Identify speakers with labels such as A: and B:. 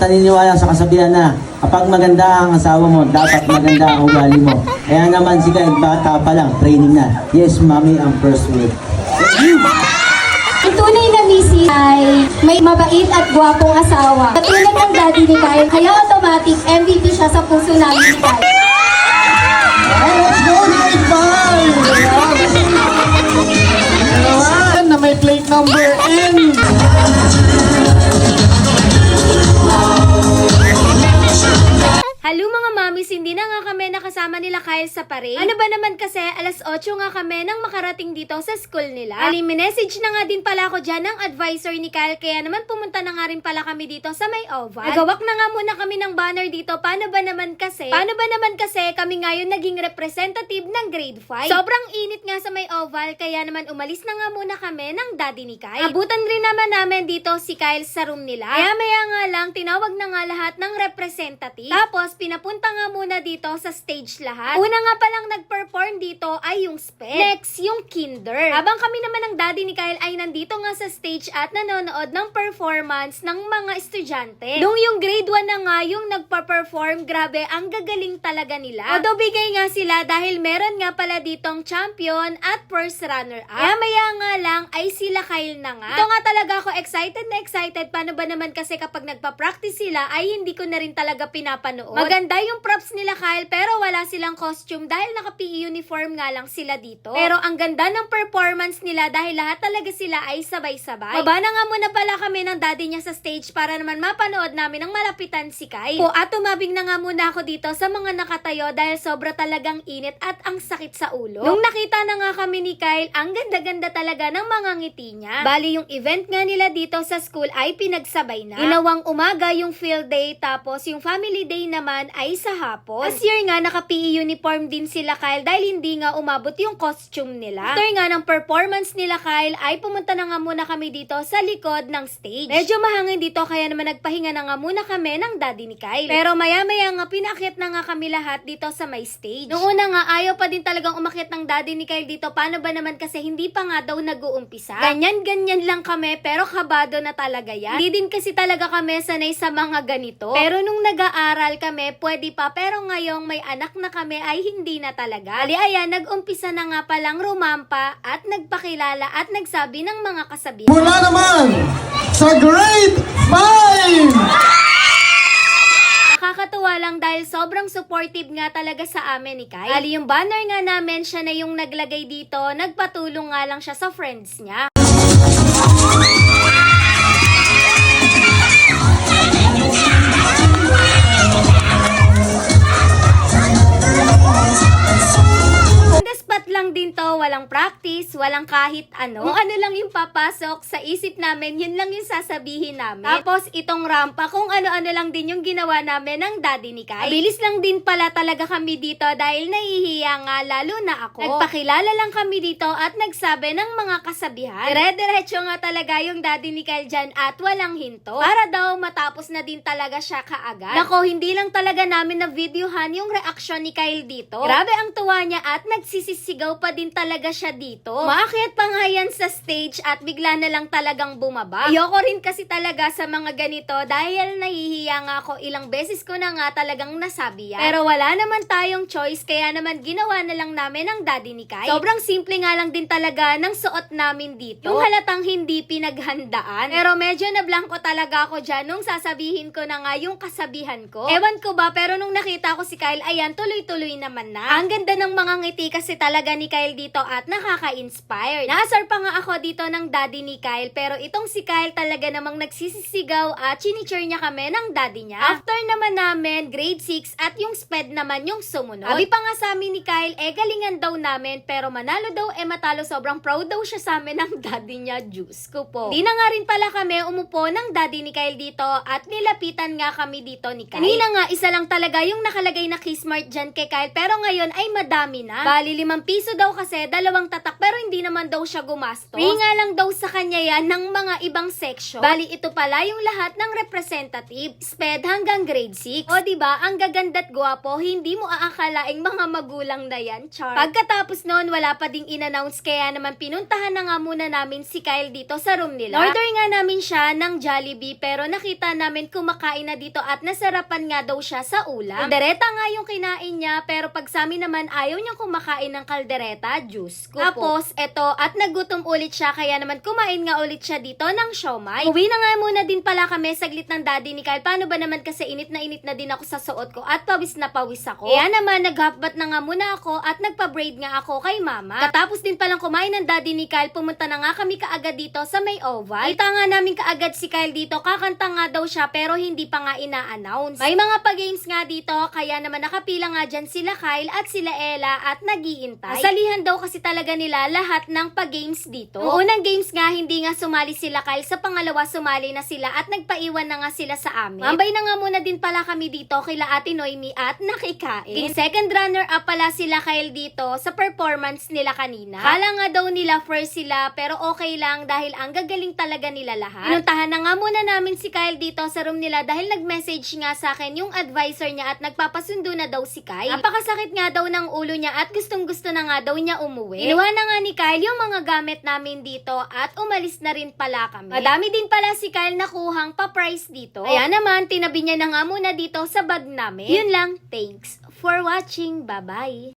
A: Naniniwala sa kasabihan na kapag maganda ang asawa mo, dapat maganda ang ugali mo. Kaya naman si Kyle, bata pa lang, training na. Yes, mommy ang first word.
B: Ang tunay na misis ay may mabait at gwapong asawa. Katulad ng daddy ni Kyle, kaya automatic MVP siya sa puso namin ni Kyle.
C: Hey, let's go, 95! Na may plate number N.
D: Hello mga mamis, hindi na nga kami nakasama nila Kyle sa parade. Ano ba naman kasi, alas 8 nga kami nang makarating dito sa school nila. Message na nga din pala ako dyan ng advisor ni Kyle, kaya naman pumunta na nga rin pala kami dito sa may oval. Nagawak na nga muna kami ng banner dito. Paano ba naman kasi kami ngayon naging representative ng grade 5. Sobrang init nga sa may oval, kaya naman umalis na nga muna kami ng daddy ni Kyle. Abutan rin naman namin dito si Kyle sa room nila. Kaya maya nga lang, tinawag na nga lahat ng representative. Tapos, pinapunta nga muna dito sa stage lahat. Una nga palang nag-perform dito ay yung SPED. Next, yung Kinder. Habang kami naman ng daddy ni Kyle ay nandito nga sa stage at nanonood ng performance ng mga estudyante. Nung yung grade 1 na nga yung nagpa-perform, grabe, ang gagaling talaga nila. Although bigay nga sila dahil meron nga pala ditong champion at first runner-up. Kaya maya nga lang ay sila Kyle na nga. Ito nga talaga ako excited na excited. Paano ba naman kasi kapag nagpa-practice sila ay hindi ko na rin talaga pinapanood. Maganda yung props nila Kyle pero wala silang costume dahil naka-PE uniform nga lang sila dito. Pero ang ganda ng performance nila dahil lahat talaga sila ay sabay-sabay. Baba na nga muna pala kami ng daddy niya sa stage para naman mapanood namin ng malapitan si Kyle. At tumabing na nga muna ako dito sa mga nakatayo dahil sobra talagang init at ang sakit sa ulo. Nung nakita na nga kami ni Kyle, ang ganda-ganda talaga ng mga ngiti niya. Bali yung event nga nila dito sa school ay pinagsabay na. Ginawang umaga yung field day tapos yung family day naman ay sa hapon. Last year nga, naka-PE uniform din sila Kyle dahil hindi nga umabot yung costume nila. After nga ng performance nila Kyle, ay pumunta na nga muna kami dito sa likod ng stage. Medyo mahangin dito kaya naman nagpahinga na nga muna kami ng daddy ni Kyle. Pero maya-maya nga, pinaakyat na nga kami lahat dito sa may stage. Noong una nga, ayaw pa din talagang umakyat ng daddy ni Kyle dito. Paano ba naman kasi hindi pa nga daw nag-uumpisa? Ganyan-ganyan lang kami pero kabado na talaga yan. Hindi din kasi talaga kami sanay sa mga ganito. Pero nung nag-aaral kami, pwede pa, pero ngayong may anak na kami ay hindi na talaga. Ali ayan, nag-umpisa na nga palang rumampa at nagpakilala at nagsabi ng mga kasabihan.
C: Mula naman sa grade 5!
D: Nakakatuwa lang dahil sobrang supportive nga talaga sa amin ni Kyle. Ali yung banner nga namin, siya na yung naglagay dito, nagpatulong nga lang siya sa friends niya. Lang din to, walang practice, walang kahit ano. Kung ano lang yung papasok sa isip namin, yun lang yung sasabihin namin. Tapos itong rampa, kung ano-ano lang din yung ginawa namin ng daddy ni Kyle. Mabilis lang din pala talaga kami dito dahil nahihiya nga lalo na ako. Nagpakilala lang kami dito at nagsabi ng mga kasabihan. Dire-diretso nga talaga yung daddy ni Kyle dyan at walang hinto. Para daw matapos na din talaga siya kaagad. Nako, hindi lang talaga namin na videohan yung reaksyon ni Kyle dito. Grabe ang tuwa niya at nagsisisigaw pa din talaga siya dito. Maakyat pa nga yan sa stage at bigla na lang talagang bumaba. Ayoko rin kasi talaga sa mga ganito dahil nahihiya nga ako, ilang beses ko na nga talagang nasabi yan. Pero wala naman tayong choice kaya naman ginawa na lang namin ang daddy ni Kyle. Sobrang simple nga lang din talaga ng suot namin dito. Yung halatang hindi pinaghandaan. Pero medyo nablangko talaga ako dyan nung sasabihin ko na nga yung kasabihan ko. Ewan ko ba pero nung nakita ko si Kyle, ayan, tuloy-tuloy naman na. Ang ganda ng mga ngiti kasi talaga ni Kyle dito at nakaka-inspire. Naasar pa nga ako dito ng daddy ni Kyle pero itong si Kyle talaga namang nagsisisigaw at chinicheer niya kami ng daddy niya. After naman namin, grade 6 at yung SPED naman yung sumunod. Sabi pa nga sa amin ni Kyle, galingan daw namin pero manalo daw matalo. Sobrang proud daw siya sa amin ng daddy niya. Diyos ko po. Di na nga rin pala kami umupo ng daddy ni Kyle dito at nilapitan nga kami dito ni Kyle. Kanina nga, isa lang talaga yung nakalagay na Kismart dyan kay Kyle pero ngayon ay madami na. Bali 5 piso daw kasi, 2 tatak. Pero hindi naman daw siya gumastos. Free nga lang daw sa kanya yan ng mga ibang section. Bali, ito pala yung lahat ng representative, SPED hanggang grade 6. O diba, ang gaganda't gwapo, hindi mo aakalaing mga magulang na yan, char. Pagkatapos noon, wala pa ding in-announce, kaya naman pinuntahan na nga muna namin si Kyle dito sa room nila. Order nga namin siya ng Jollibee, pero nakita namin kumakain na dito at nasarapan nga daw siya sa ulam. Kaldereta nga yung kinain niya, pero pag sa amin naman ayaw niyang kumakain ng kaldereta, juice ko. Tapos, eto, at nagutom ulit siya, kaya naman kumain nga ulit siya dito ng siomai. Uwi na nga muna din pala kami saglit ng daddy ni Kyle. Paano ba naman kasi init na din ako sa suot ko at pawis na pawis ako. Kaya naman, nag-halfbath na nga muna ako at nagpa-braid nga ako kay mama. Katapos din palang kumain ng daddy ni Kyle, pumunta na nga kami kaagad dito sa may oval. Kita nga namin kaagad si Kyle dito, kakanta nga daw siya pero hindi pa nga ina-announce. May mga pa-games nga dito, kaya naman nakapila nga dyan sila Kyle at sila Ella at nag-iintay. Salihan daw kasi talaga nila lahat ng pa-games dito. Noong unang games nga, hindi nga sumali sila Kyle. Sa pangalawa, sumali na sila at nagpaiwan na nga sila sa amin. Mambay na nga muna din pala kami dito kila Ate Noemi at nakikain. King second runner-up pala sila Kyle dito sa performance nila kanina. Kala nga daw nila first sila, pero okay lang dahil ang gagaling talaga nila lahat. Pinuntahan na nga muna namin si Kyle dito sa room nila dahil nag-message nga sa akin yung advisor niya at nagpapasundo na daw si Kyle. Napakasakit nga daw ng ulo niya at gustong-gusto na nga daw niya umuwi. Inuha na nga ni Kyle yung mga gamit namin dito at umalis na rin pala kami. Madami din pala si Kyle nakuhang pa-price dito. Kaya naman, tinabi niya na nga muna dito sa bag namin. Yun lang, thanks for watching. Bye-bye!